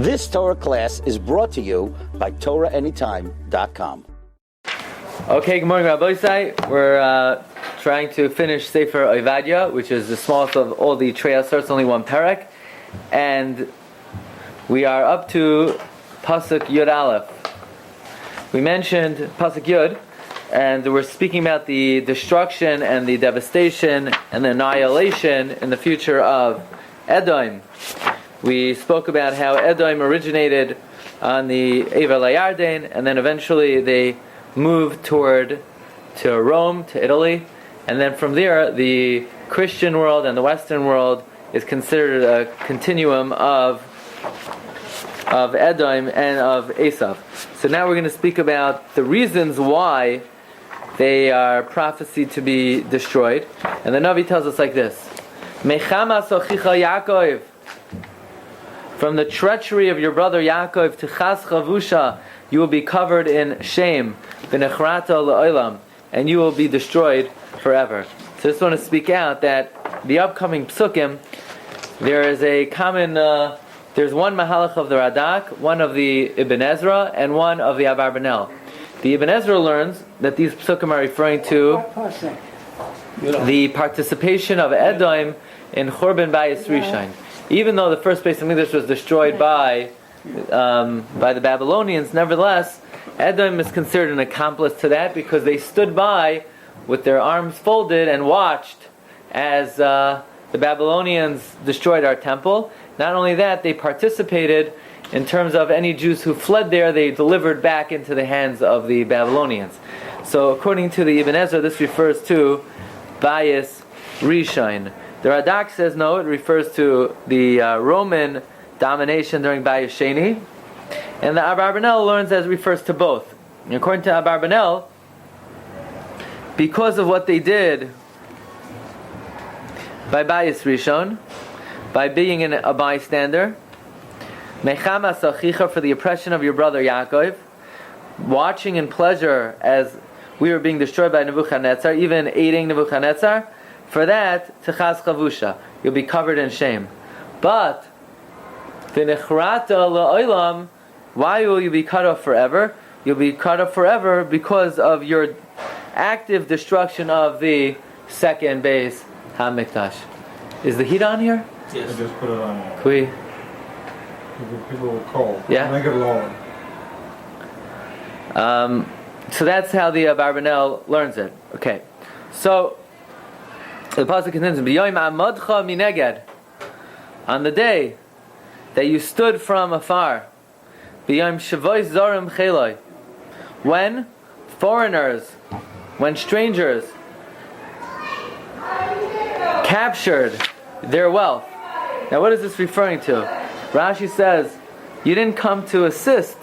This Torah class is brought to you by TorahAnytime.com. Okay, good morning, Rabbi. We're trying to finish Sefer Ovadia, which is the smallest of all the Trei Asar. It's only one parak, and we are up to Pasuk Yud Aleph. We mentioned Pasuk Yud, and we're speaking about the destruction and the devastation and the annihilation in the future of Edom. We spoke about how Edom originated on the Eva Layarden, and then eventually they moved to Rome, to Italy, and then from there the Christian world and the Western world is considered a continuum of Edom and of Esav. So now we're going to speak about the reasons why they are prophesied to be destroyed. And the Navi tells us like this: Mechama sochicha Yaakov, from the treachery of your brother Yaakov, Tichas chavusha, you will be covered in shame, v'nechrata la'olam, and you will be destroyed forever. So I just want to speak out that the upcoming psukim, there is a common, there's one mahalach of the Radak, one of the Ibn Ezra, and one of the Abarbanel. The Ibn Ezra learns that these psukim are referring to the participation of Edom in Churban Bayis Rishon. Even though the first base of English was destroyed by the Babylonians, nevertheless, Edom is considered an accomplice to that because they stood by with their arms folded and watched as the Babylonians destroyed our temple. Not only that, they participated in terms of any Jews who fled there, they delivered back into the hands of the Babylonians. So according to the Ibn Ezra, this refers to Bayis Rishon. The Radak says no, it refers to the Roman domination during Bayis Sheni. And the Abarbanel learns that it refers to both. And according to Abarbanel, because of what they did by Bayis Rishon, by being a bystander, Mechama Sachicha, for the oppression of your brother Yaakov, watching in pleasure as we were being destroyed by Nebuchadnezzar, even aiding Nebuchadnezzar, for that, Tichas Chavusha, you'll be covered in shame. But, V'nechrata la'olam, why will you be cut off forever? You'll be cut off forever because of your active destruction of the second base HaMikdash. Is the heat on here? Yes. I just put it on. Can we? People will cold. Yeah. Make it lower. So that's how the Abarbanel learns it. Okay. So the pasuk continues: B'yoyim amadcha mineged, on the day that you stood from afar, B'yoyim shavois zarim cheloi, when foreigners, when strangers captured their wealth. Now what is this referring to? Rashi says, you didn't come to assist.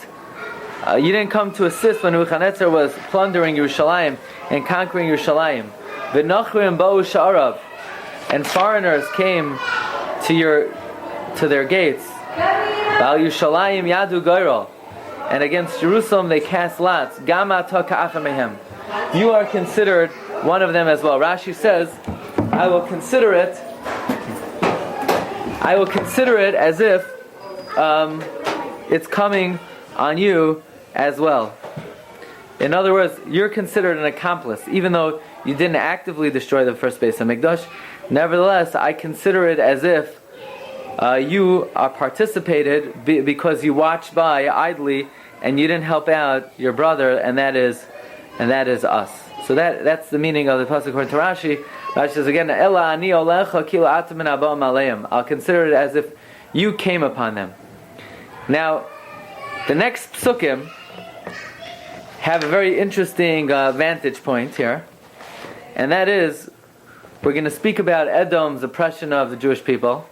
You didn't come to assist when Nebuchadnezzar was plundering Yerushalayim and conquering Yerushalayim. V'nachrim ba'u sha'arav, and foreigners came to their gates. Ba'al Yerushalayim yadu goyrol, and against Jerusalem they cast lots. Gam ata ka'afa mehem, you are considered one of them as well. Rashi says, I will consider it as if it's coming on you as well. In other words, you're considered an accomplice, even though you didn't actively destroy the first base of Mikdash. Nevertheless, I consider it as if you are participated because you watched by idly and you didn't help out your brother, and that is us. So that's the meaning of the pasuk according to Rashi. Rashi says again, "Ela ani olecha kila atam min abam aleim." I'll consider it as if you came upon them. Now, the next psukim have a very interesting vantage point here, and that is, we're going to speak about Edom's oppression of the Jewish people,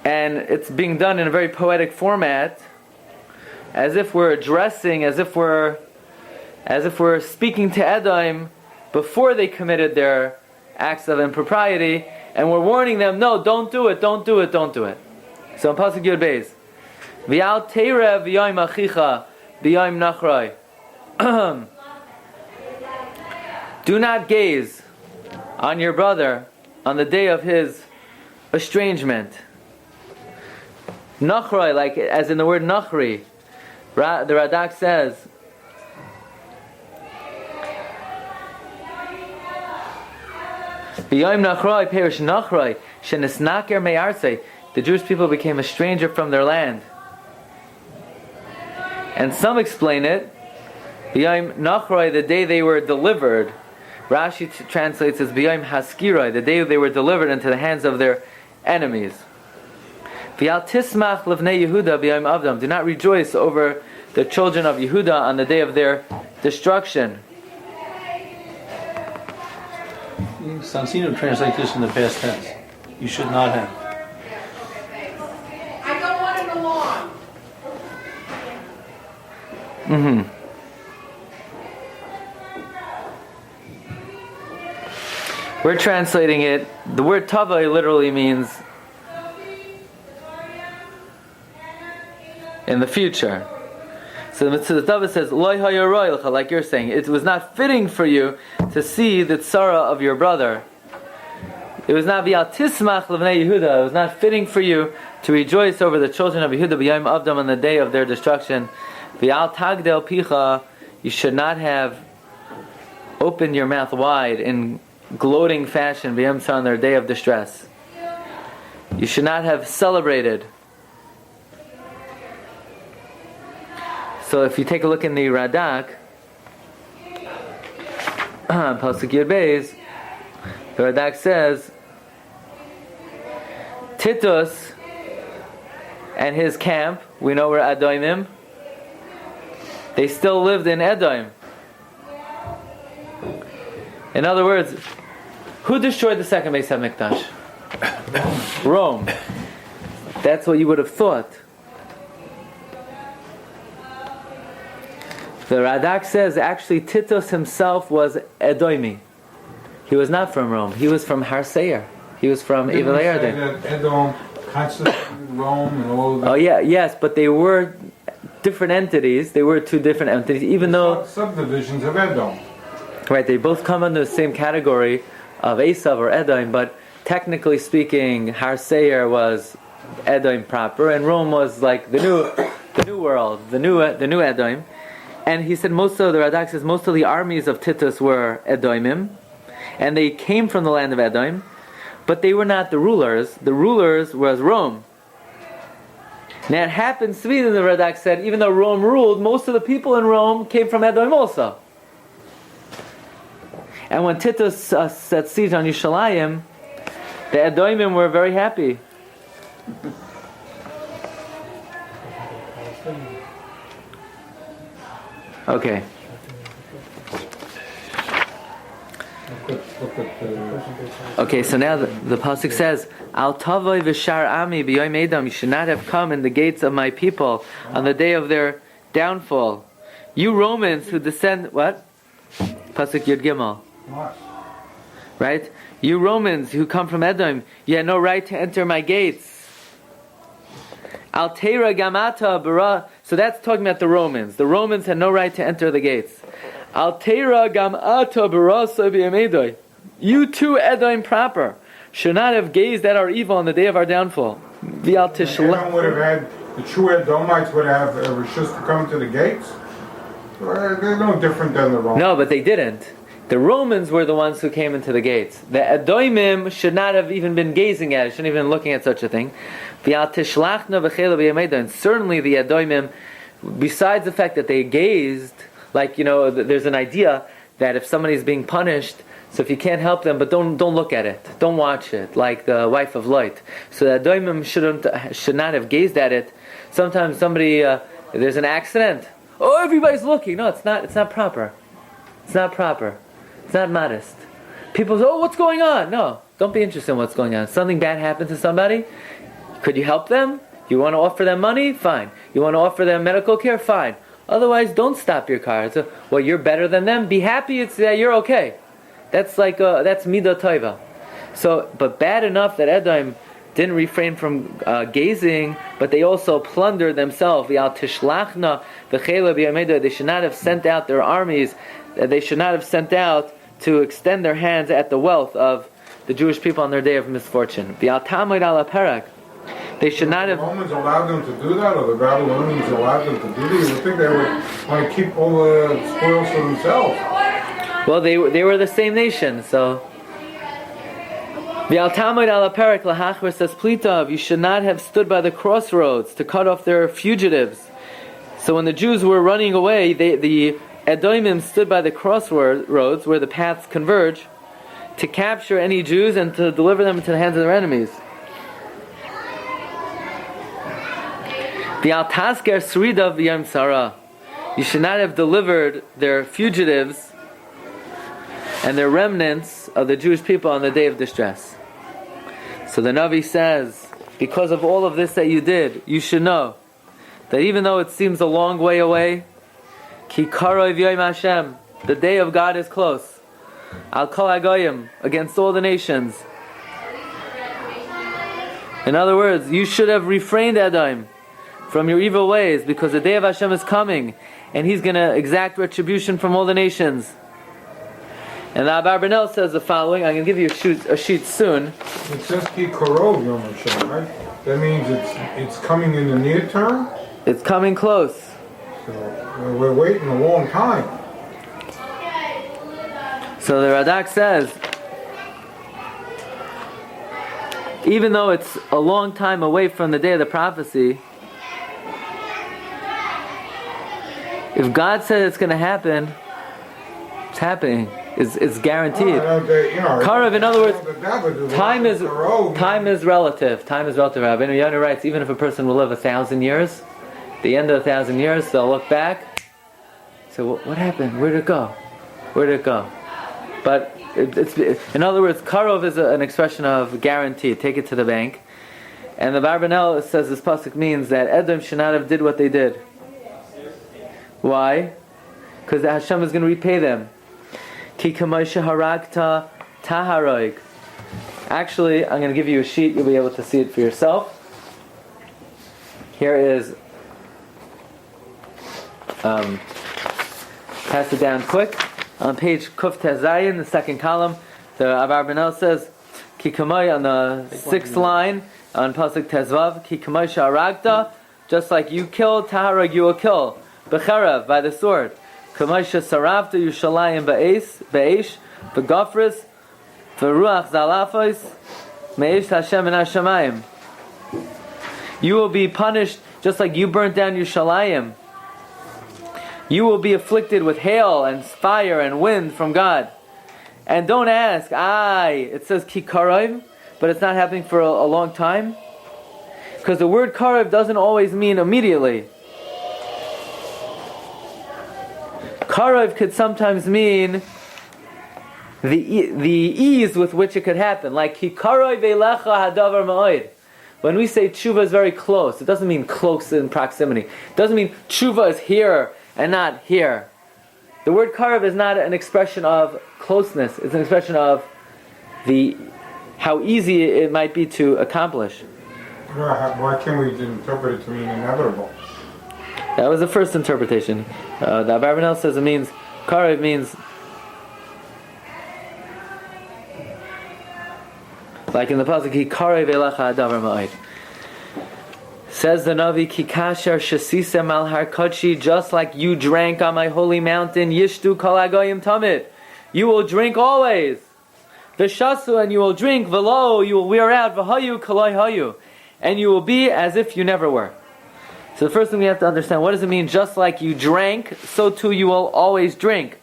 and it's being done in a very poetic format, as if we're addressing, as if we're speaking to Edom before they committed their acts of impropriety, and we're warning them, no, don't do it, don't do it, don't do it. So in Pasuk Yud Beis, V'al terev v'yoim achicha v'yoim nachroi. Do not gaze on your brother on the day of his estrangement. Nachroi, like as in the word Nachri. The Radak says, V'yom Nachroi perish Nachroi shenisnaker me'arsei. The Jewish people became a stranger from their land. And some explain it, V'yom Nachroi, the day they were delivered. Rashi translates as V'yom Haskiroi, the day they were delivered into the hands of their enemies. V'yal tismach levnei Yehuda b'yom avdam. Do not rejoice over the children of Yehuda on the day of their destruction. Sansino translates this in the past tense. You should not have. I don't want him along. We're translating it. The word tavai literally means in the future. So the Tava says, "Loi hayaroilcha," like you're saying, it was not fitting for you to see the tzara of your brother. It was not v'al tismach levnei Yehuda. It was not fitting for you to rejoice over the children of Yehuda b'yom avdam on the day of their destruction. V'al tagdel picha. You should not have opened your mouth wide in gloating fashion b'yom tzar on their day of distress. You should not have celebrated. So if you take a look in the Radak, Pasuk Yud Beis, the Radak says, Titus and his camp, we know where Edomim, they still lived in Edom. In other words, who destroyed the second Beis HaMikdash? Rome. That's what you would have thought. The Radak says actually Titus himself was Edomi. He was not from Rome. He was from Har Seir. He was from Evil Yarden. Edom constituted Rome and all that. Oh yeah, yes, but they were different entities. They were two different entities, even though Subdivisions of Edom. right, they both come under the same category of Esav or Edom, but technically speaking, Har Seir was Edom proper, and Rome was like the new world, the new Edom. And he said the Radak says most of the armies of Titus were Edomim, and they came from the land of Edom, but they were not the rulers. The rulers was Rome. Now it happens to be that the Radak said, even though Rome ruled, most of the people in Rome came from Edom also. And when Titus set siege on Yerushalayim, the Edomim were very happy. Okay. Okay, so now the pasuk says, "Al tavoi v'shar ami b'yom edom." You should not have come in the gates of my people on the day of their downfall. You Romans who descend, what? Pasuk Yud Gimel. Right? You Romans who come from Edom, you had no right to enter my gates. Al teira gamata bara. So that's talking about the Romans. The Romans had no right to enter the gates. Al teira gamata bara b'yamedoi. You too, Edom proper, should not have gazed at our evil on the day of our downfall. V'al tishla. Edom would have had, the true Edomites would have rishus to come to the gates. They're no different than the Romans. No, but they didn't. The Romans were the ones who came into the gates. The Edomim should not have even been gazing at it, shouldn't even been looking at such a thing. And certainly the Edomim, besides the fact that they gazed, like, there's an idea that if somebody's being punished, so if you can't help them, but don't look at it, don't watch it, like the wife of Lot. So the Edomim should not have gazed at it. Sometimes somebody, there's an accident. Oh, everybody's looking. No, it's not proper. It's not proper. It's not modest. People say, oh, what's going on? No, don't be interested in what's going on. Something bad happened to somebody. Could you help them? You want to offer them money? Fine. You want to offer them medical care? Fine. Otherwise, don't stop your car. So, well, you're better than them. Be happy that you're okay. That's like, that's midah tova. So, but bad enough that Edom didn't refrain from gazing, but they also plundered themselves. They should not have sent out their armies. They should not have sent out to extend their hands at the wealth of the Jewish people on their day of misfortune. They should not The have. Romans allowed them to do that, or the Babylonians allowed them to do that? You would think they would want to keep all the spoils for themselves. Well, they were the same nation, so. V'altamid ala perak lahachver says Plitav, you should not have stood by the crossroads to cut off their fugitives. So when the Jews were running away, the Edomim stood by the crossroads where the paths converge to capture any Jews and to deliver them into the hands of their enemies. V'altasker sridav v'yam sarah, you should not have delivered their fugitives and their remnants of the Jewish people on the day of distress. So the Navi says, because of all of this that you did, you should know that even though it seems a long way away, Ki karov yom Hashem, the day of God is close. Al kol hagoyim, against all the nations. In other words, you should have refrained, Edom, from your evil ways, because the day of Hashem is coming, and He's going to exact retribution from all the nations. And the Abarbanel says the following. I'm going to give you a sheet soon. It says Ki Karov Yom Hashem, right? That means it's coming in the near term? It's coming close. So we're waiting a long time. So the Radak says, even though it's a long time away from the day of the prophecy, if God said it's going to happen, it's happening. It's guaranteed. Karav, in other words, time is relative. Time is relative. Rabbi Yonah writes, even if a person will live 1,000 years, the end of 1,000 years, they'll look back. So what happened? Where did it go? Where did it go? But it's in other words, Karov is an expression of guarantee. Take it to the bank. And the Barbanel says this pasuk means that Edom should not have did what they did. Why? Because Hashem is going to repay them. Ki kamoisha haragta taharoig. Actually, I'm going to give you a sheet. You'll be able to see it for yourself. Here is. Pass it down quick. On page Kuf Tezayin, the second column, the Abar Benel says, Ki kamay on the 6th line on pasuk Tezvav. Ki kamoisha haragta, just like you killed taharog, you will kill. Becharav, by the sword. Kamoisha saravta Yushalayim be'esh, be'gofris, be'ruach zalafos, me'esh Hashem and Hashemayim. You will be punished just like you burnt down Yushalayim. You will be afflicted with hail and fire and wind from God. And don't ask, it says ki karev, but it's not happening for a long time. Because the word karev doesn't always mean immediately. Karev could sometimes mean the ease with which it could happen. Like ki karev elecha hadavar ma'od. When we say tshuva is very close, it doesn't mean close in proximity. It doesn't mean tshuva is here and not here. The word karev is not an expression of closeness. It's an expression of how easy it might be to accomplish. Why can't we interpret it to mean inevitable? That was the first interpretation. The Abarbanel says it means, karev means, like in the pasuk, Ki karev elecha hadavar ma'od. Says the Navi, Ki kasher shesisem al har kodshi, just like you drank on my holy mountain, yishtu kol hagoyim tamid. You will drink always. V'shasu, and you will drink. V'lo, you will wear out. V'hayu koloi hayu, and you will be as if you never were. So the first thing we have to understand, what does it mean? Just like you drank, so too you will always drink.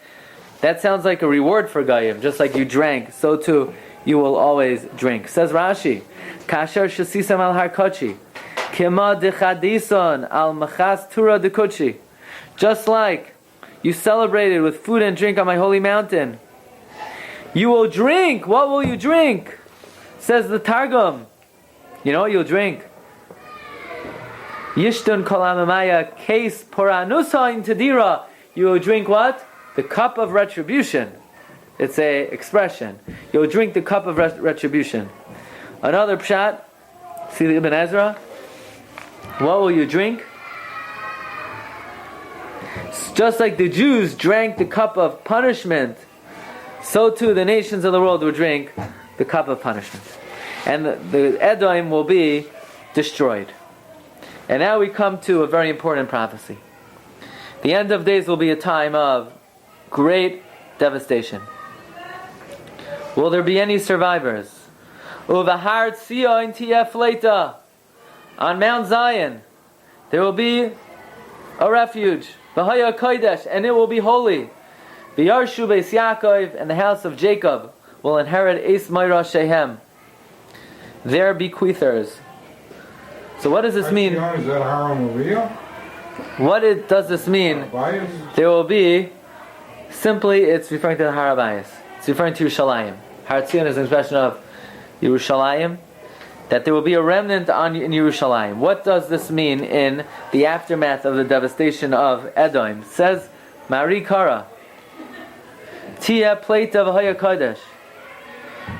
That sounds like a reward for Goyim. Just like you drank, so too you will always drink. Says Rashi, Kasher shesisem al har kodshi, kima dechadison al machas tura dekutshi. Just like you celebrated with food and drink on my holy mountain, you will drink. What will you drink? Says the Targum. You know what you'll drink? Yishtun kol amamaya case poranusa in tadira. You will drink what? The cup of retribution. It's a expression. You'll drink the cup of retribution. Another pshat. See the Ibn Ezra. What will you drink? Just like the Jews drank the cup of punishment, so too the nations of the world will drink the cup of punishment. And the Edom will be destroyed. And now we come to a very important prophecy. The end of days will be a time of great devastation. Will there be any survivors? Uvahar Tzion tiyeh fleita. On Mount Zion, there will be a refuge. V'haya kodesh, and it will be holy. V'yarshu beis Yaakov, and the house of Jacob will inherit Eis Moira Shehem. Their bequeathers. So what does this mean? Is that Haram? What does this mean? There will be, simply it's referring to the Har HaBayis. It's referring to Yerushalayim. Har Tzion is an expression of Yerushalayim, that there will be a remnant in Yerushalayim. What does this mean in the aftermath of the devastation of Edom? It says, Mari Kara, Tiyeh Pleita V'Haya Kodesh.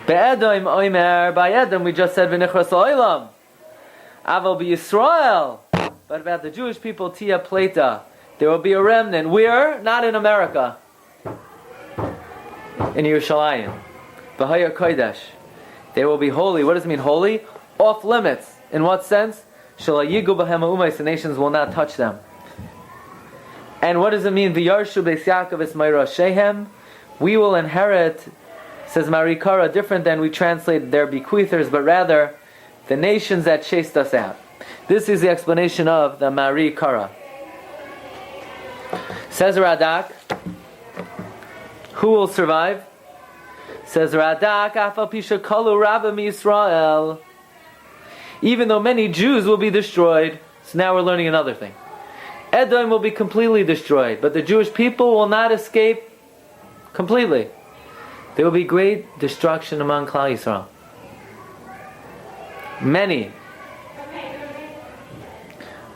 Be'edom Oimer, by Edom we just said V'Nichras Oilam. Aval B'Yisrael. But about the Jewish people, Tiyeh Pleita, there will be a remnant. Where? Not in America. In Yerushalayim. V'Haya Kodesh. They will be holy. What does it mean, holy? Off limits. In what sense? Shalayigu b'hem ha'umais, the nations will not touch them. And what does it mean? V'yarshu beis Yaakov es Moira Shehem. We will inherit, says Marikara, different than we translate their bequeathers, but rather the nations that chased us out. This is the explanation of the Marikara. Says Radak, who will survive? Says Radak, Afal Pisha Kalu Rabbi Yisrael. Even though many Jews will be destroyed. So now we're learning another thing. Edom will be completely destroyed, but the Jewish people will not escape completely. There will be great destruction among Klal Yisrael. Many.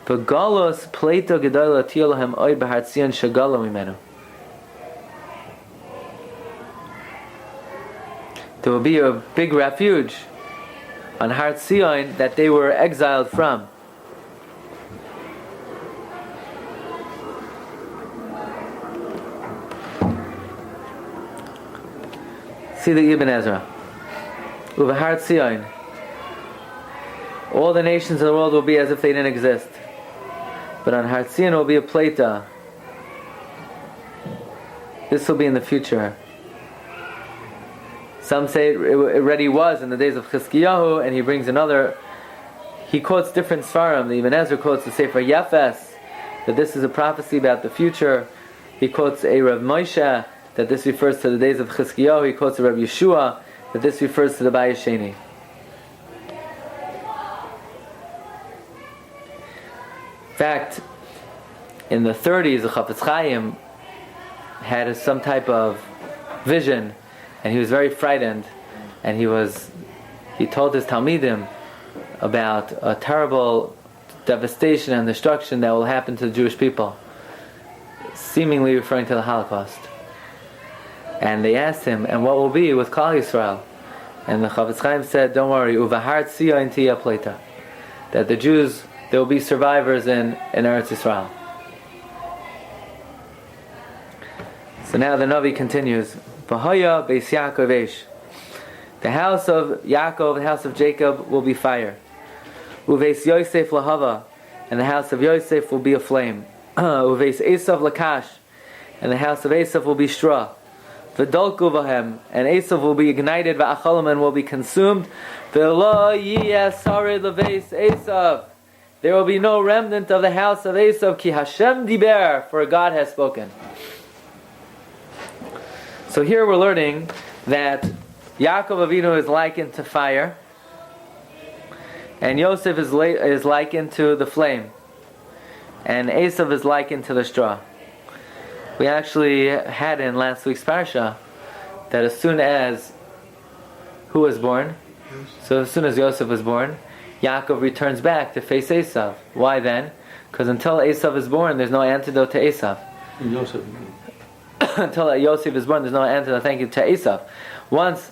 V'galos pleito gedola tiyolahem oy b'Har Tzion shagalo mimenu. There will be a big refuge on Har Tzion that they were exiled from. See the Ibn Ezra. Uva Har Tzion. All the nations of the world will be as if they didn't exist. But on Har Tzion will be a Pleita. This will be in the future. Some say it already was in the days of Chizkiyahu, and he brings another. He quotes different Sfarim. The Ibn Ezra quotes the Sefer Yefes, that this is a prophecy about the future. He quotes a Rav Moshe, that this refers to the days of Chizkiyahu. He quotes a Rav Yeshua, that this refers to the Bayis Sheni. In fact, in the 30s, the Chafetz Chaim had some type of vision, and he was very frightened, and he told his Talmidim about a terrible devastation and destruction that will happen to the Jewish people, seemingly referring to the Holocaust. And they asked him, and what will be with Klal Yisrael? And the Chafetz Chaim said, don't worry, Uvahar Tzion tiyeh pleita, that the Jews, there will be survivors in Eretz Yisrael. So now the Navi continues, V'haya beis Yaakov eish. The house of Yaakov, the house of Jacob, will be fire. Uveis Yosef lahava, and the house of Yosef will be a flame. Uveis Esav lakash, and the house of Esav will be straw. V'dolku v'hem, and Esav will be ignited, v'achalam, and will be consumed. V'lo yiyeh sarid leveis Esav. There will be no remnant of the house of Esav, ki Hashem diber, for God has spoken. So here we're learning that Yaakov Avinu is likened to fire, and Yosef is likened to the flame, and Esav is likened to the straw. We actually had in last week's Parsha that as soon as who was born? So as soon as Yosef was born, Yaakov returns back to face Esav. Why then? Because until Esav is born, there's no antidote to Esav. Until Yosef is born, there's no antidote, thank you, to Esav. Once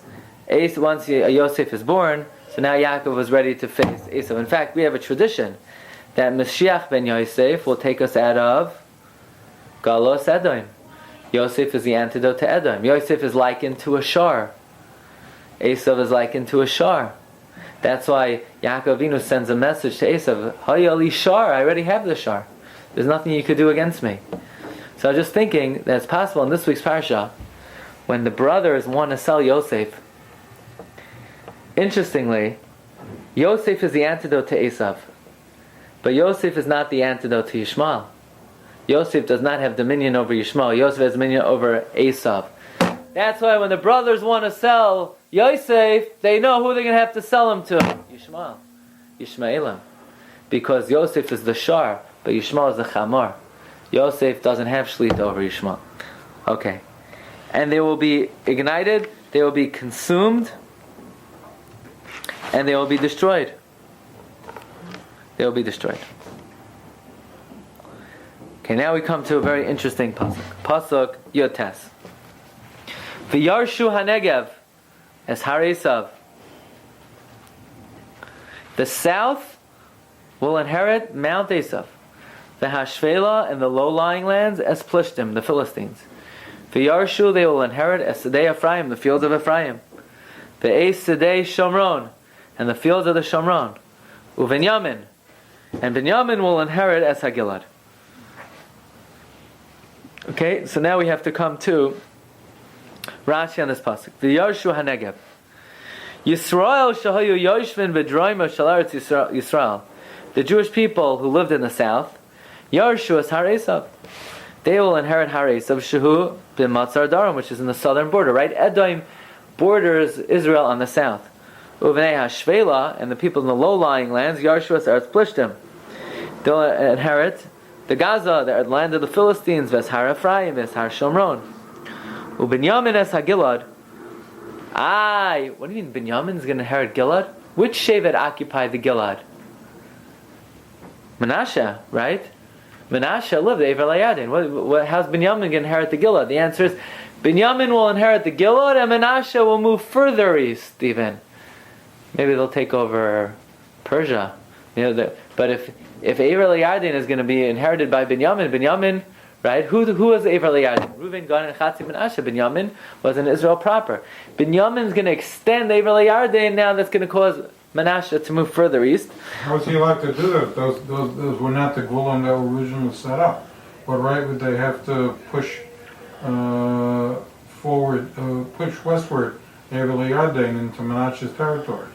Yosef is born, so now Yaakov was ready to face Esav. In fact, we have a tradition that Mashiach ben Yosef will take us out of Galos Edom. Yosef is the antidote to Edom. Yosef is likened to a shar. Esav is likened to a shar. That's why Yaakov Avinu sends a message to Esav, Hayya li shar, I already have the shar. There's nothing you could do against me. So I was just thinking that it's possible in this week's Parsha, when the brothers want to sell Yosef, interestingly, Yosef is the antidote to Esav. But Yosef is not the antidote to Yishmael. Yosef does not have dominion over Yishmael. Yosef has dominion over Esav. That's why when the brothers want to sell Yosef, they know who they're going to have to sell him to. Yishmael. Yishmaelim. Because Yosef is the shar, but Yishmael is the chamor. Yosef doesn't have shlita over Yishmael. Okay. And they will be ignited, they will be consumed, and they will be destroyed. They will be destroyed. Okay, now we come to a very interesting pasuk. Pasuk Yotes. V'yarshu hanegev as har Esav. The south will inherit Mount Esav. The Hashvela and the low-lying lands as Plishtim, the Philistines. V'yarshu, they will inherit as Sedei Ephraim, the fields of Ephraim. Ve'es Sedei Shomron, and the fields of the Shomron. U'Benyamin, and Benyamin will inherit as Hagilad. Okay, so now we have to come to Rashi on this pasuk. V'yarshu hanegev. Yisrael shahayu yoshvin v'droima shel Eretz Yisrael. The Jewish people who lived in the south, Yarshu as har Esav. They will inherit har Esav shehu b'matzar darim, which is in the southern border, right? Edom borders Israel on the south. Uvnei hashvela, and the people in the low-lying lands, Yarshu as Eretz Plishtim. They'll inherit the Gaza, the land of the Philistines, Veshar Ephraim, Veshar Shomron. U'Benyamin es HaGilad. What do you mean Benyamin is going to inherit Gilad? Which Shevet occupied the Gilad? Menashe, right? Menashe lived at Ever Layadin. How's Benyamin going to inherit the Gilad? The answer is Benyamin will inherit the Gilad and Menashe will move further east even. Maybe they'll take over Persia. But if Ever Layadin is going to be inherited by Benyamin, right? Who was Ever Layadin? Reuven, Gad, and Chatzi Menashe. Benyamin was in Israel proper. Benyamin is going to extend Ever Layadin now. That's going to cause Menashe to move further east. How was he allowed to do that? Those were not the Gulam that were originally set up. But right, would they have to push forward, push westward, Ever Layadin into Menashe's territory?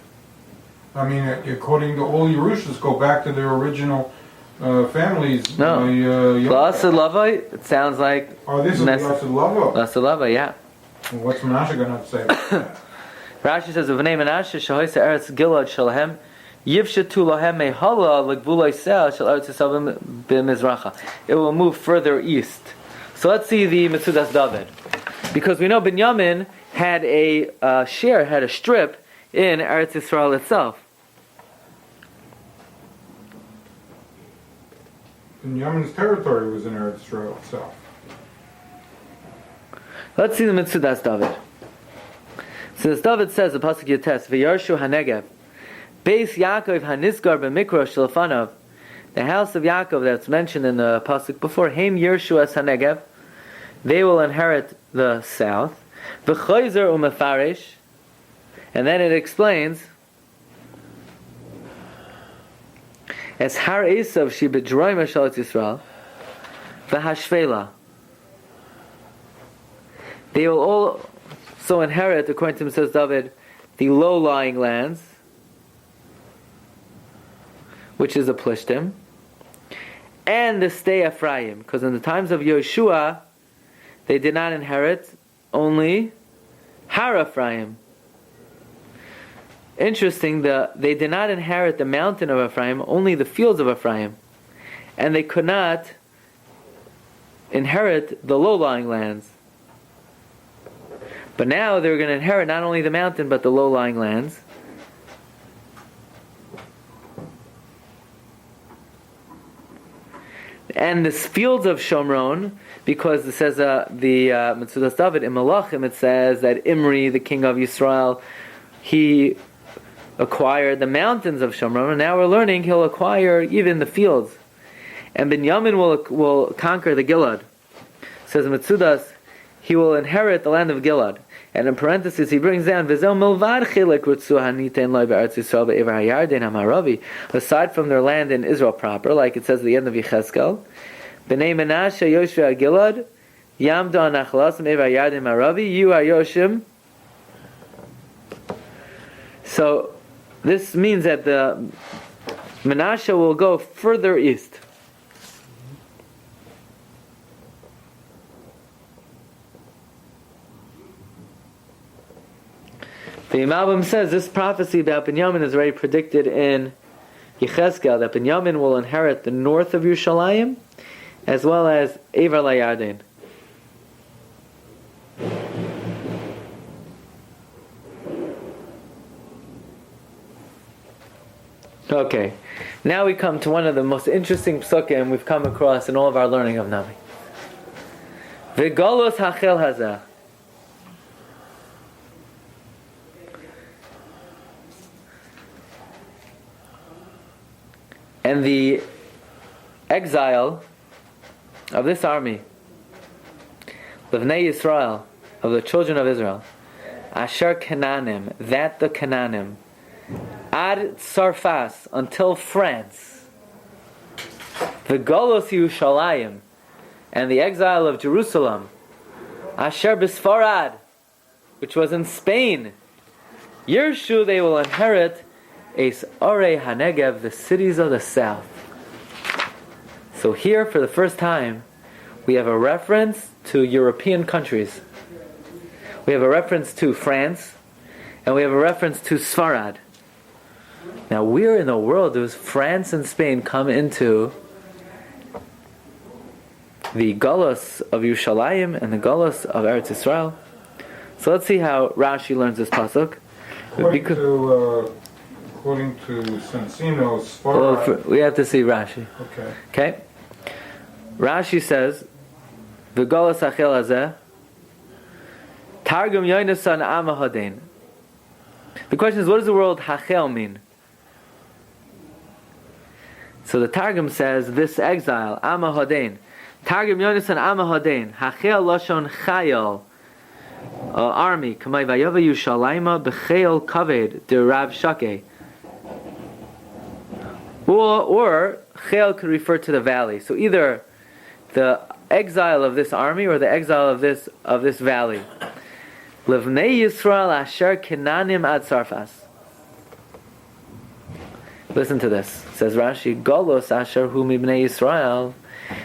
I mean, according to all Yerushas, go back to their original families. No. Glatstein Lava, it sounds like. Oh, this is Glatstein Lava. Glatstein Lava, yeah. Well, what's Menashe going to have to say about that? Rashi says, "V'nei Menashe shahoyse Eretz Gilad shalahem yivshetu lahem mehala legvulay sel shel Eretz Yisrael b'mizracha." It will move further east. So let's see the Metzudas David, because we know Binyamin had a strip in Eretz Yisrael itself. Binyamin's territory was in Eretz Yisrael itself. Let's see the Metzudas David. So as David says, the pasuk Yotes, V'yarshu hanegev, Beis Yaakov hanisgar b'mikra shelafanav, the house of Yaakov that's mentioned in the pasuk before, Heim Yershu es hanegev, they will inherit the south. V'choizer u'mefarish, and then it explains, as har Esav she bedroima shalat Yisrael, v'hashvela. They will also inherit, according to him, says David, the low-lying lands, which is the Plishtim, and the stay Ephraim, because in the times of Yeshua, they did not inherit only Har Ephraim. Interesting, they did not inherit the mountain of Ephraim, only the fields of Ephraim. And they could not inherit the low-lying lands. But now they're going to inherit not only the mountain, but the low-lying lands. And the fields of Shomron, because it says the Metzudas David in Malachim, it says that Imri, the king of Yisrael, he acquired the mountains of Shomron, and now we're learning he'll acquire even the fields. And Binyamin will conquer the Gilad. It says Metzudas, he will inherit the land of Gilad. And in parentheses, he brings down Vizel Milvad Chilek Rutsu Haniten Loi Be'eretz Yisrael Be'ever HaYarden HaMaravi. Aside from their land in Israel proper, like it says at the end of Yechezkel, B'nei Menashe Yoshua Gilad Yamdo Anachlas Be'ever HaYarden HaMaravi Yu HaYoshim. So this means that the Menashe will go further east. The Malbim says this prophecy about Binyamin is already predicted in Yechezkel, that Binyamin will inherit the north of Yerushalayim as well as Ever LaYarden. Okay, now we come to one of the most interesting psukim we've come across in all of our learning of Navi. V'golos hachel hazeh. And the exile of this army, Livnei Yisrael, of the children of Israel, Asher Canaanim, that the Canaanim, Ad Sarfas, until France, the Golos Yerushalayim, and the exile of Jerusalem, Asher Bisfarad, which was in Spain, Yershu, they will inherit Eis Orei HaNegev, the cities of the south. So here, for the first time, we have a reference to European countries. We have a reference to France, and we have a reference to Sfarad. Now, where in the world does France and Spain come into the Golos of Yerushalayim and the Golos of Eretz Yisrael? So let's see how Rashi learns this pasuk. According to Sensino, Sfarad. We have to see Rashi. Okay. Rashi says, "V'golos hachel hazeh, Targum Yonasan Amahadein." The question is, what does the word hachel mean? So the Targum says, this exile, Amahadein. Targum Yonasan Amahadein, hachel lashon chayil, army, kamay vayova Yerushalayim b'chayil kaved de Rav Shakeh. Or Chayil could refer to the valley. So either the exile of this army or the exile of this valley. Livnei Yisrael asher Canaanim ad Sarfas. Listen to this. Says Rashi, Golos asher hu mibnei Yisrael,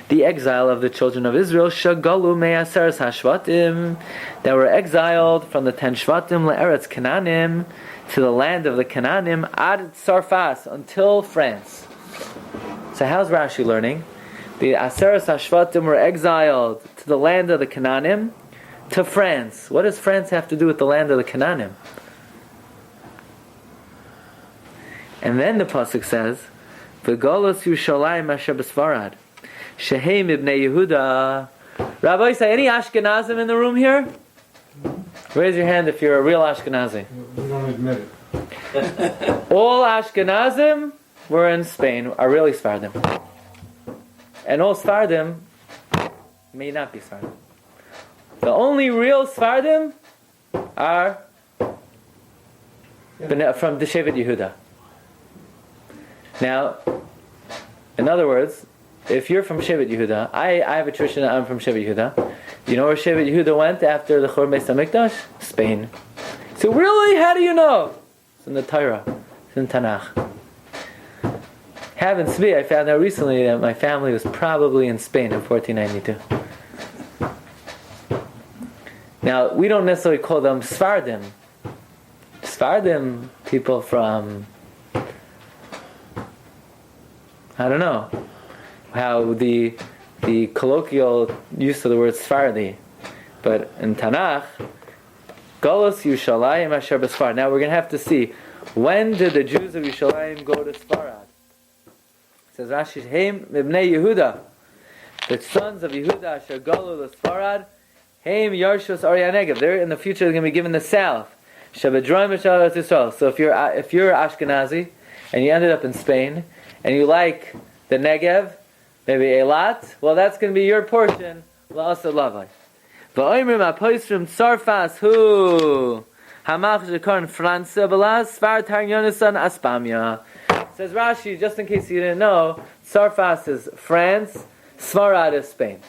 the exile of the children of Israel, shagalu me'aseres hashvatim, that were exiled from the 10 shvatim le'eretz Canaanim, to the land of the Canaanim, ad Sarfas, until France. So how's Rashi learning? The Aseres Hashvatim were exiled to the land of the Canaanim, to France. What does France have to do with the land of the Canaanim? And then the pasuk says, "V'golos Yerushalayim asher b'Sfarad, shehem ibnei Yehuda." Rabbi, say any Ashkenazim in the room here? Raise your hand if you're a real Ashkenazi. We don't admit it. All Ashkenazim were in Spain, are really Sfardim. And all Sfardim may not be Sfardim. The only real Sfardim are from the Shevet Yehuda. Now, in other words, if you're from Shevet Yehuda, I have a tradition that I'm from Shevet Yehuda. You know where Shevet Yehuda went after the Churban Beis HaMikdash? Spain. So really, how do you know? It's in the Torah. It's in Tanakh. Happens to be, I found out recently that my family was probably in Spain in 1492. Now, we don't necessarily call them Sfardim. Sfardim, people from, I don't know, how the colloquial use of the word Sfardi. But in Tanakh, Golos Yerushalayim asher b'Sfarad. Now we're going to have to see, when did the Jews of Yerushalayim go to Sfarad? It says Rashi, Heim Ibnei Yehuda, the sons of Yehuda asher Golu l'Sfarad, Heim Yarshus Aryanegev. They're in the future going to be given the south. Shabadroim Eretz Yisrael. So if you're Ashkenazi and you ended up in Spain and you like the Negev, maybe Eilat, well, that's going to be your portion. La'asad Lavai. V'oimrim apoisrim Tsarfas hu hamach shekarn Franza belas Sfar Taryonasan Aspamia. Says Rashi, just in case you didn't know, Tsarfas is France, Sfarad is Spain.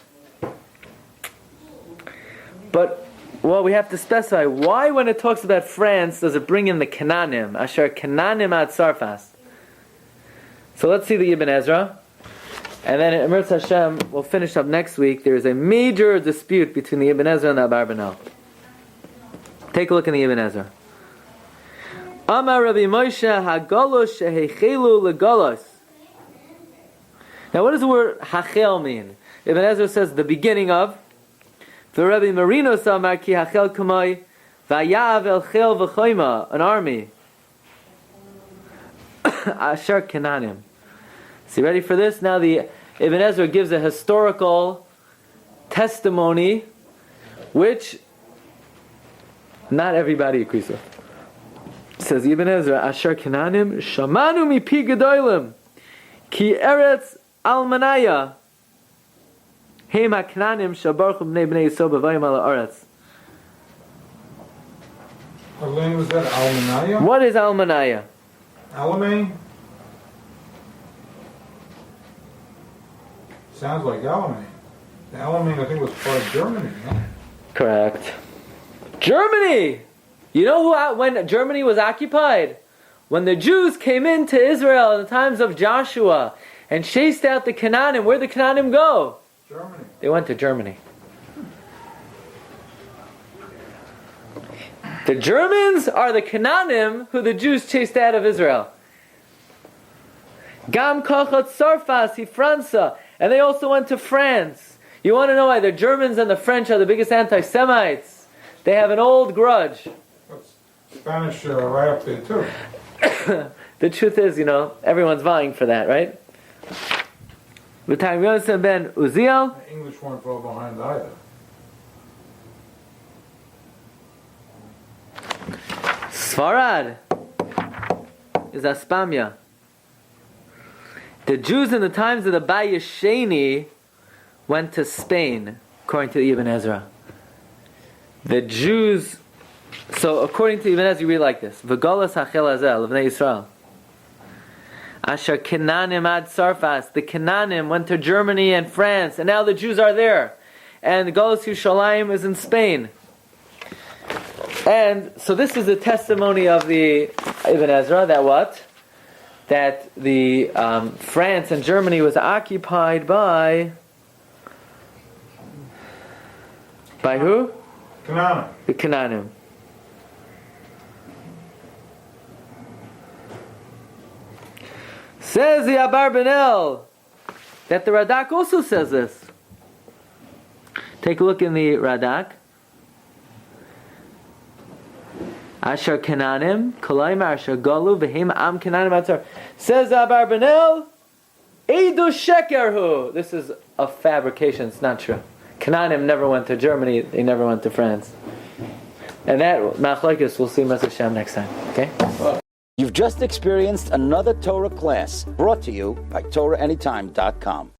But, well, we have to specify, why when it talks about France does it bring in the Canaanim? Asher Canaanim ad Tsarfas. So let's see the Ibn Ezra. And then in Emertz Hashem, we'll finish up next week. There is a major dispute between the Ibn Ezra and the Abarbanel. Take a look in the Ibn Ezra. Amar Rabbi Moshe Hagalos Shehechelu Legalos. Now what does the word Hachel mean? Ibn Ezra says the beginning of. The Rabbi Marinos Amar Ki Hachel Kamoi Vayav El Chel V'choima, an army. Asher Kenanim. So you ready for this? Now the Ibn Ezra gives a historical testimony which not everybody agrees with. Says Ibn Ezra, Asher Kenanim Shamanu Mipi Gedolim Ki Eretz Almanaya Heim HaKenanim Shabarchu B'nei B'nei Yisrael B'vayim Ala Aretz. What land was that? Almanaya? What is Almanaya? Alamein? Sounds like Alamein. The Alamein, I think, was part of Germany, no? Correct. Germany! You know who, when Germany was occupied? When the Jews came into Israel in the times of Joshua and chased out the Canaanim, where'd the Canaanim go? Germany. They went to Germany. The Germans are the Canaanim who the Jews chased out of Israel. Gam kochat Sarfas hi Franza. And they also went to France. You want to know why the Germans and the French are the biggest anti-Semites? They have an old grudge. That's Spanish right up there, too. The truth is, everyone's vying for that, right? B'tayim Yosef ben Uziel. The English weren't far behind either. Sfarad is Aspamia. The Jews in the times of the Bayesheni went to Spain, according to Ibn Ezra. The Jews, so according to Ibn Ezra, you read like this: V'golas hachel hazel l'bnei Yisrael. Asher Kenanim ad Sarfas. The Kenanim went to Germany and France, and now the Jews are there. And the Golas Yushalayim is in Spain. And so this is the testimony of the Ibn Ezra that what? That the France and Germany was occupied by who? Canaanim. The Canaanim. Says the Abarbanel that the Radak also says this. Take a look in the Radak. Asher Kenanim, Kolaimar Asher Galu, V'hem Am Kenanim Atzar. Says Abarbanel, Eidu Shekerhu. This is a fabrication, it's not true. Kenanim never went to Germany, they never went to France. And that, Machlokes, we'll see Mr. Hashem next time. Okay? You've just experienced another Torah class brought to you by TorahAnytime.com.